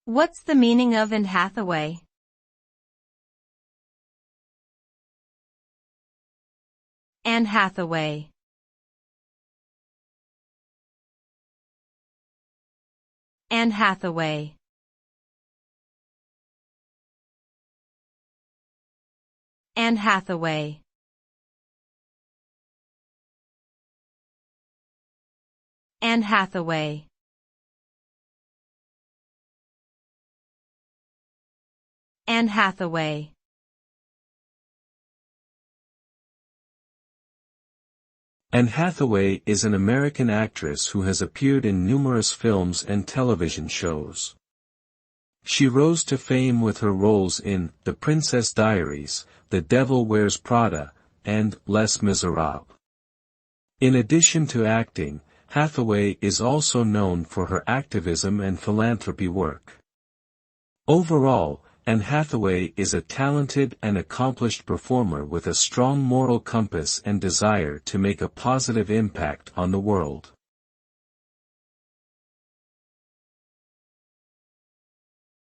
What's the meaning of Anne Hathaway? Anne Hathaway. Anne Hathaway. Anne Hathaway. Anne Hathaway. Anne Hathaway. Anne Hathaway is an American actress who has appeared in numerous films and television shows. She rose to fame with her roles in The Princess Diaries, The Devil Wears Prada, and Les Miserables. In addition to acting, Hathaway is also known for her activism and philanthropy work. Overall, Anne Hathaway is a talented and accomplished performer with a strong moral compass and desire to make a positive impact on the world.